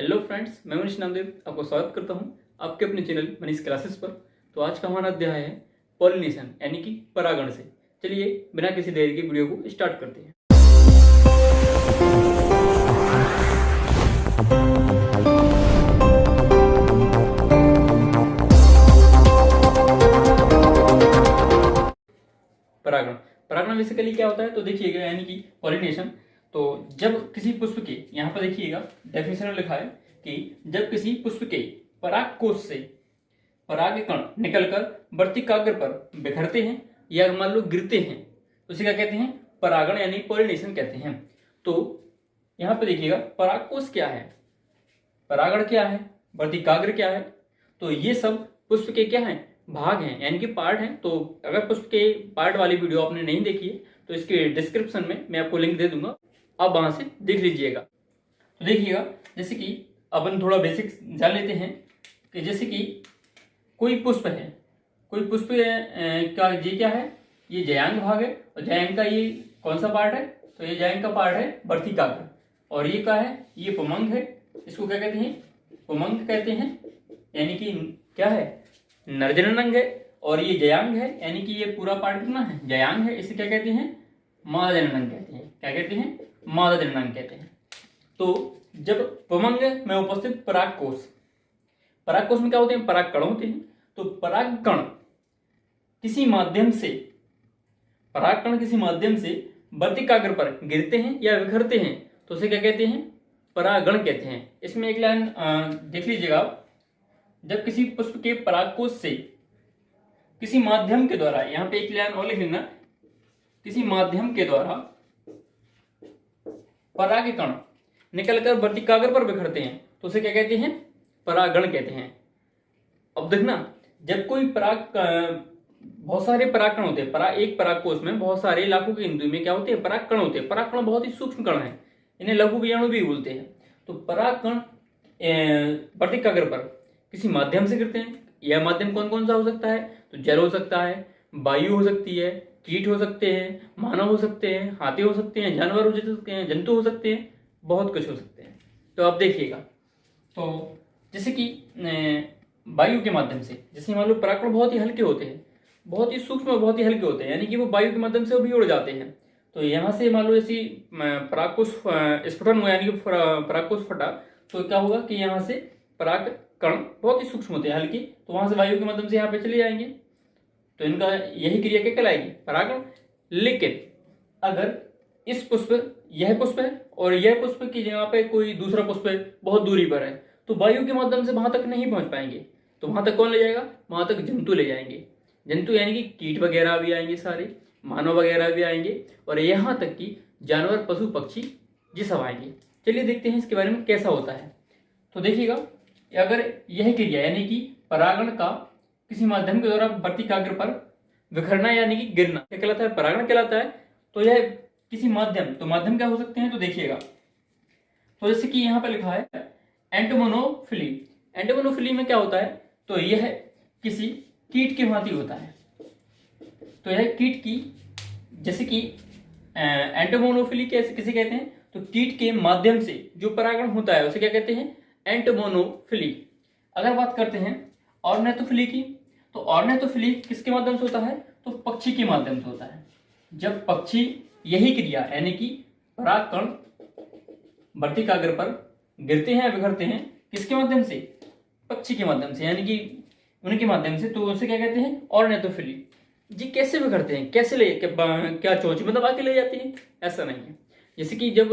Hello friends, मैं मनीष नामदेव आपको स्वागत करता हूं आपके अपने चैनल मनीष क्लासेस पर। तो आज का हमारा अध्याय है पॉलिनेशन यानी कि परागण से। चलिए बिना किसी देरी के वीडियो को स्टार्ट करते हैं। परागण परागण बेसिकली क्या होता है तो देखिएगा, यानी कि पॉलिनेशन। तो जब किसी पुष्प के, यहाँ पर देखिएगा डेफिनेशन में लिखा है कि जब किसी पुष्प के परागकोश से परागकण निकलकर वर्तिकाग्र पर बिखरते हैं या मान लो गिरते हैं तो उसे क्या कहते हैं? परागण यानी पॉलिनेशन कहते हैं। तो यहाँ पे देखिएगा परागकोश क्या है, परागण क्या है, वर्तिकाग्र क्या है। तो ये सब पुष्प के क्या है? भाग हैं, यानी कि पार्ट हैं। तो अगर पुष्प के पार्ट वाली वीडियो आपने नहीं देखी है तो इसके डिस्क्रिप्शन में मैं आपको लिंक दे दूंगा, आप वहां से देख लीजिएगा। तो देखिएगा, जैसे कि अपन थोड़ा बेसिक जान लेते हैं कि जैसे कि कोई पुष्प है, कोई पुष्प का ये क्या है? ये जयांग भाग है। और जयांग का ये कौन सा पार्ट है? तो ये जयांग का पार्ट है वर्तिकाग्र। और ये क्या है? ये पुमंग है। इसको क्या कहते हैं? पुमंग कहते हैं, यानी कि क्या है? नरजनन है। और ये जयांग है, यानी कि ये पूरा पार्ट कितना है? जयांग है। इसे क्या कहते हैं? मादा जनन कहते हैं। क्या कहते हैं? मादा जनन कहते हैं। तो जब पुमंग में उपस्थित परागकोश, परागकोश में क्या होते हैं? परागकण होते हैं। तो परागकण किसी माध्यम से वर्तिकाग्र पर गिरते हैं या बिखरते हैं तो उसे क्या कहते हैं? परागण कहते हैं। इसमें एक लाइन देख लीजिएगा आप। जब किसी पुष्प के परागकोश से किसी माध्यम के द्वारा, यहां पे एक लाइन और लिख लेना, किसी माध्यम के द्वारा परागकण निकलकर वर्तिकाग्र पर बिखरते हैं तो उसे क्या कहते हैं? परागण कहते हैं। अब देखना, जब कोई बहुत सारे परागकण होते हैं, एक परागकोश में बहुत सारे लाखों की गिनती में क्या होते हैं? परागकण होते हैं। परागकण बहुत ही सूक्ष्म कण है, इन्हें लघु विजाणु भी बोलते हैं। तो परागकण वर्तिकाग्र पर किसी माध्यम से गिरते हैं। यह माध्यम कौन कौन सा हो सकता है? तो जल हो सकता है, वायु हो सकती है, कीट हो सकते हैं, मानव हो सकते हैं, हाथी हो सकते हैं, जानवर हो सकते हैं, जंतु हो सकते हैं, बहुत कुछ हो सकते हैं। तो आप देखिएगा, तो जैसे कि वायु के माध्यम से, जैसे मान लो परागकण बहुत ही हल्के होते हैं, बहुत ही सूक्ष्म और बहुत ही हल्के होते हैं, यानी कि वो वायु के माध्यम से वो भी उड़ जाते हैं। तो यहाँ से मान लो जैसे परागकोश स्फुटन हुआ, यानी कि परागकोश फटा, तो क्या होगा कि यहाँ से परागकण बहुत ही सूक्ष्म होते हैं, हल्के, तो वहां से वायु के माध्यम से यहाँ पे चले जाएंगे। तो इनका यही क्रिया क्या कहलाएगी? परागण। लेकिन अगर इस पुष्प, यह पुष्प है और यह पुष्प की जगह पे कोई दूसरा पुष्प बहुत दूरी पर है तो वायु के माध्यम से वहां तक नहीं पहुंच पाएंगे। तो वहां तक कौन ले जाएगा? वहां तक जंतु ले जाएंगे। जंतु यानी कि कीट वगैरह भी आएंगे, सारे मानव वगैरह भी आएंगे, और यहाँ तक कि जानवर, पशु, पक्षी ये सब आएंगे। चलिए देखते हैं इसके बारे में कैसा होता है। तो देखिएगा, अगर यह क्रिया यानी कि परागण का किसी माध्यम के द्वारा वर्तिकाग्र पर विखरना यानी कि गिरना क्या कहलाता है? परागण कहलाता है। तो यह किसी माध्यम, तो माध्यम क्या हो सकते हैं? तो देखिएगा, तो जैसे कि यहाँ पे लिखा है एंटोमोनोफिली। एंटोमोनोफिली में क्या होता है? तो यह किसी कीट की भांति होता है। तो यह कीट की, जैसे कि एंटोमोनोफिली कैसे किसे कहते हैं? तो कीट के माध्यम से जो परागण होता है उसे क्या कहते हैं? एंटोमोनोफिली। अगर बात करते हैं ऑर्निथोफिली की, तो ऑर्निथोफिली किसके माध्यम से होता है? तो पक्षी के माध्यम से होता है। जब पक्षी यही क्रिया यानी कि परागकण वर्तिकाग्र पर गिरते हैं, बिखरते हैं, किसके माध्यम से? पक्षी के माध्यम से, यानी कि उनके माध्यम से, तो उसे क्या कहते हैं? ऑर्निथोफिली। जी कैसे बिखरते हैं? कैसे ले क्या चोंच में दबा के ले जाती है? ऐसा नहीं है। जैसे कि जब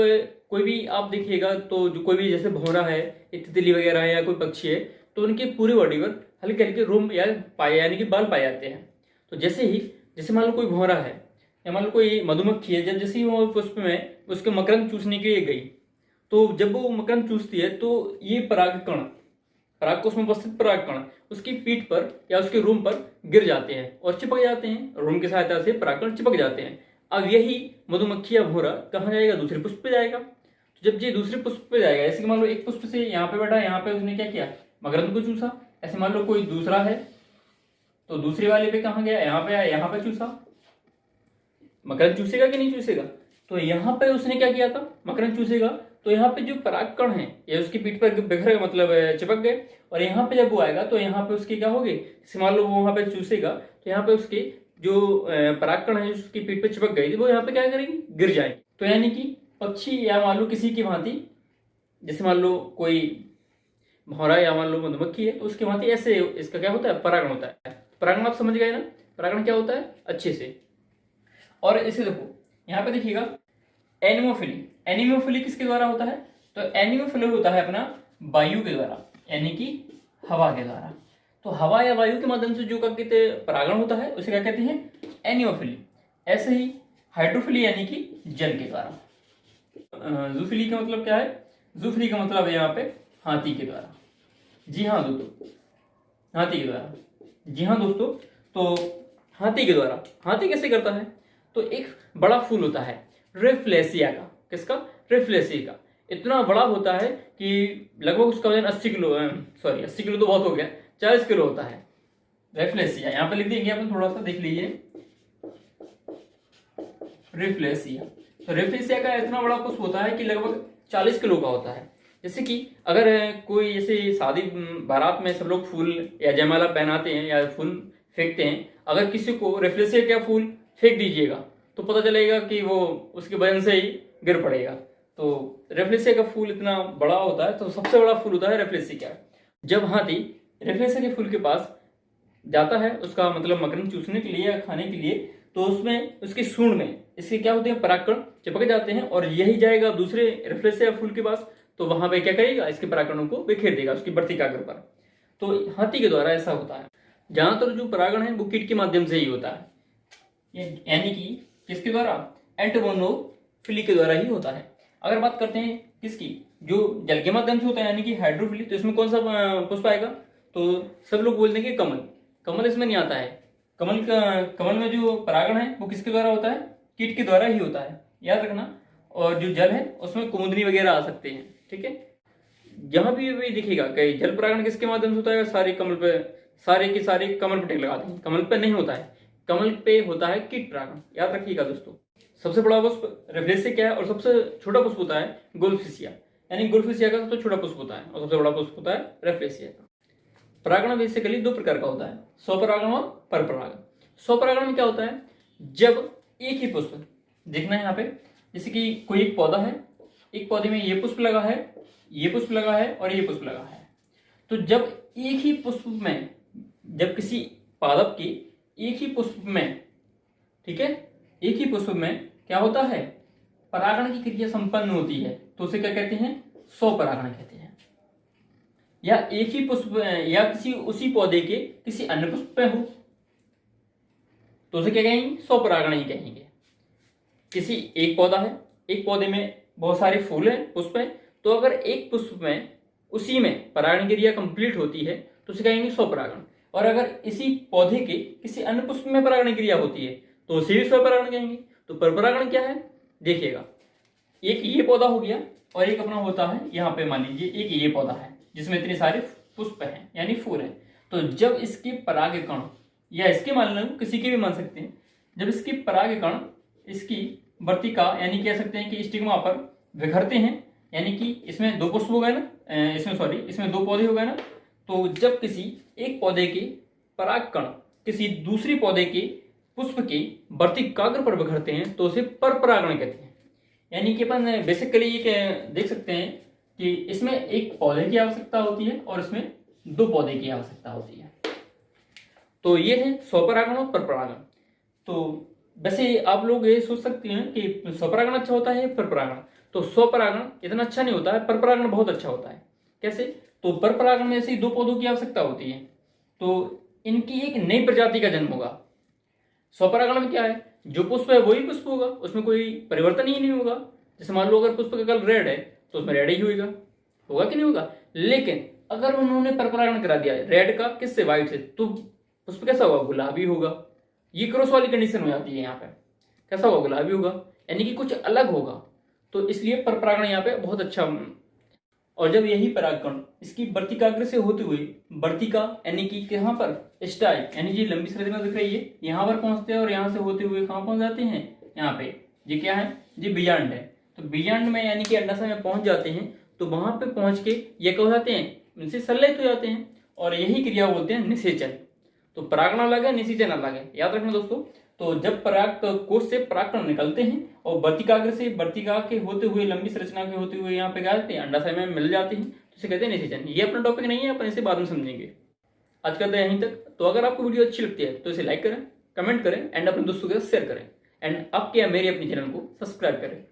कोई भी आप देखिएगा तो जो कोई भी जैसे भौरा है, तितली वगैरह है या कोई पक्षी है, तो उनके पूरी बॉडी पर हल्के हल्के रोम या पाए, यानी कि बाल पाए जाते हैं। तो जैसे मान लो कोई भौरा है या मान लो कोई मधुमक्खी है, जब जैसे ही वो पुष्प में उसके मकरंद चूसने के लिए गई, तो जब वो मकरंद चूसती है तो ये परागकण, परागकोश में उपस्थित परागकण उसकी पीठ पर या उसके रूम पर गिर जाते हैं और चिपक जाते हैं। रूम की सहायता से परागकण चिपक जाते हैं। अब यही मधुमक्खी या भौरा कहाँ जाएगा? दूसरे पुष्प पे जाएगा। तो जब ये दूसरे पुष्प पे जाएगा, जैसे कि मान लो एक पुष्प से यहाँ पे बैठा, यहाँ पे उसने क्या किया? मकरंद को चूसा। ऐसे मान लो कोई दूसरा है तो दूसरे वाले पे कहाँ गया? यहाँ पे आया, यहाँ पे चूसा। मकरंद चूसेगा कि नहीं चूसेगा? तो यहाँ पे उसने क्या किया था? मकरंद चूसेगा। तो तो यहाँ पे जो परागकण है ये उसकी पीठ पर बिखर गए, मतलब चिपक गए, और यहाँ पे जब वो आएगा तो यहाँ पे उसकी क्या होगी, मान लो वो वहां पे चूसेगा तो यहाँ पे उसके जो परागकण है उसकी पीठ पे चिपक गई, वो यहाँ पे क्या करेंगे, गिर जाएंगे। तो यानी कि पक्षी या मान लो किसी की भांति, जैसे मान लो कोई भौरा या मान लो मधुमक्खी है, तो उसकी भांति ऐसे इसका क्या होता है, परागण होता है। परागण आप समझ गए ना, परागण क्या होता है अच्छे से। और इसे देखो यहाँ पे देखिएगा, एनिमोफिली, एनिमोफिली किसके द्वारा होता है, तो एनिमोफिली होता है अपना वायु के द्वारा, यानी कि हवा के द्वारा। तो हवा या वायु के माध्यम से जो कहते हैं परागण होता है उसे क्या कहते हैं, एनिमोफिली। ऐसे ही हाइड्रोफिली यानी कि जल के द्वारा। जूफिली का मतलब क्या है, जूफिली का मतलब है यहाँ पे हाथी के द्वारा। जी हाँ दोस्तों, हाथी के द्वारा, जी हाँ दोस्तों। तो हाथी के द्वारा, हाथी कैसे करता है, तो एक बड़ा फूल होता है रेफ्लेसिया का, किसका, रेफ्लेसिया का। इतना बड़ा होता है कि लगभग उसका वजन 80 किलो, सॉरी 80 किलो तो बहुत हो गया, 40 किलो होता है रेफ्लेसिया। यहाँ पे लिख देंगे अपन, थोड़ा सा देख लीजिए, रेफ्लेसिया। तो रेफ्लेसिया का इतना बड़ा पुष्प होता है कि लगभग 40 किलो का होता है। जैसे कि अगर कोई जैसे शादी बारात में सब लोग फूल या जयमाला पहनाते हैं या फूल फेंकते हैं, अगर किसी को रेफ्लेसिया का फूल फेंक दीजिएगा तो पता चलेगा कि वो उसके वजन से ही गिर पड़ेगा। तो रेफ्लेसिया का फूल इतना बड़ा होता है, तो सबसे बड़ा फूल होता है रेफ्लेसिया का। जब हाथी रेफ्लेसिया के फूल के पास जाता है उसका मतलब मकरंद चूसने के लिए या खाने के लिए, तो उसमें उसकी सूंड में इसके क्या होते हैं, परागकण चिपक जाते हैं, और यही जाएगा दूसरे रेफ्लेसिया फूल के पास, तो वहां पे क्या करेगा, इसके परागकणों को बिखेर देगा उसकी वर्तिकाग्र पर। तो हाथी के द्वारा ऐसा होता है। ज्यादातर जो परागण है वो कीट के माध्यम से ही होता है, यानी कि किसके द्वारा, एंटोमोनोफिली के द्वारा ही होता है। अगर बात करते हैं किसकी, जो जल के माध्यम से होता है यानी कि हाइड्रोफिली, तो इसमें कौन सा पुष्प आएगा, तो सब लोग बोलते हैं कि कमल। कमल इसमें नहीं आता है। कमल में जो परागण है वो किसके द्वारा होता है, कीट के द्वारा ही होता है, याद रखना। और जो जल है उसमें कुमुदनी वगैरह आ सकते हैं, ठीक है। जहां भी दिखेगा कि जल परागण किसके माध्यम से होता है, सारे कमल पे, सारे के सारे कमल पे टिक लगा देंगे। कमल पे नहीं होता है, कमल पे होता है कीट परागण, याद रखिएगा दोस्तों। सबसे बड़ा पुष्प रेफ्लेसिया क्या है, और सबसे छोटा पुष्प होता है गोल्फिसिया, यानी गोल्फिसिया का सबसे छोटा पुष्प होता है और सबसे बड़ा पुष्प होता है रेफ्लेसिया का। परागण बेसिकली दो प्रकार का होता है, स्वपरागण और परपरागण। स्वपरागण में क्या होता है, जब एक ही पुष्प, देखना है यहाँ पे, जैसे कि कोई एक पौधा है, एक पौधे में ये पुष्प लगा है, ये पुष्प लगा है और ये पुष्प लगा है। तो जब एक ही पुष्प में, जब किसी पादप के एक ही पुष्प में, ठीक है, एक ही पुष्प में क्या होता है, परागण की क्रिया संपन्न होती है, तो उसे क्या कहते हैं, स्वपरागण कहते हैं। या एक ही पुष्प या किसी उसी पौधे के किसी अन्य पुष्प पे हो तो उसे क्या कहेंगे, स्वपरागण ही कहेंगे। किसी एक पौधा है, एक पौधे में बहुत सारे फूल हैं, पुष्प हैं, तो अगर एक पुष्प में उसी में परागण क्रिया कंप्लीट होती है तो उसे कहेंगे स्वपरागण। और अगर इसी पौधे के किसी अन्य पुष्प में परागण क्रिया होती है तो उसे भी स्वपरागण कहेंगे। तो परपरागण क्या है, देखिएगा, एक ये पौधा हो गया और एक अपना होता है, यहाँ पे मान लीजिए एक ये पौधा है जिसमें इतने सारे पुष्प हैं यानी फूल हैं। तो जब इसके परागकण, या इसके मान लो किसी के भी मान सकते हैं, जब इसके परागकण इसकी वर्तिका यानी कह सकते हैं कि स्टिग्मा पर बिखरते हैं, यानी कि इसमें दो पुष्प हो गए ना, इसमें दो पौधे हो गए ना, तो जब किसी एक पौधे के परागकण किसी दूसरी पौधे के पुष्प के वर्तिकाग्र पर बिखरते हैं तो उसे परपरागण कहते हैं। यानी कि अपन बेसिकली ये देख सकते हैं कि इसमें एक पौधे की आवश्यकता होती है और इसमें दो पौधे की आवश्यकता होती है। तो ये है स्वपरागण और परपरागण। तो वैसे आप लोग ये सोच सकते हैं कि स्वपरागण अच्छा होता है या परपरागण, तो स्वपरागण इतना अच्छा नहीं होता है, परपरागण बहुत अच्छा होता है। कैसे, तो परपरागण में ऐसे दो पौधों की आवश्यकता होती है तो इनकी एक नई प्रजाति का जन्म होगा। स्वपरागण में क्या है, जो पुष्प है वही पुष्प होगा, उसमें कोई परिवर्तन ही नहीं होगा। जैसे मान लो अगर पुष्प का कलर रेड है तो उसमें रेड ही होगा कि नहीं होगा। लेकिन अगर उन्होंने परपरागण करा दिया रेड का किससे, व्हाइट से, तो पुष्प कैसा होगा, गुलाबी होगा। ये क्रॉस वाली कंडीशन हो जाती है, यहाँ पे कैसा होगा, गुलाबी होगा, यानी कि कुछ अलग होगा। तो इसलिए परपरागण यहाँ पे बहुत अच्छा। और जब यही परागकण इसकी वर्तिकाग्र से होते हुए, वर्तिका यानी कि यहाँ पर स्टाइल यानी कि लंबी संरचना दिख रही है, यहाँ पर पहुंचते हैं और यहाँ से होते हुए कहाँ पहुंच जाते हैं, यहाँ पे। ये क्या है, ये बीजांड है। तो बीजांड में यानी कि अंडाशय में पहुंच जाते हैं, तो वहां पे पहुंच के ये क्या हो जाते हैं, इनसे संलयित हो जाते हैं, और यही क्रिया बोलते हैं निषेचन। तो परागण अलग है, निषेचन अलग है, याद रखना दोस्तों। तो जब पराग कोश से परागकण निकलते हैं और वर्तिकाग्र से वर्तिका के होते हुए लंबी संरचना के होते हुए यहाँ पे क्या जाते हैं, अंडाशय में मिल जाते हैं, तो इसे कहते हैं निषेचन। ये अपना टॉपिक नहीं है, अपन इसे बाद में समझेंगे। आज का तो यहीं तक। तो अगर आपको वीडियो अच्छी लगती है तो इसे लाइक करें, कमेंट करें एंड अपने दोस्तों के साथ शेयर करें, एंड आपके या मेरे अपने चैनल को सब्सक्राइब करें।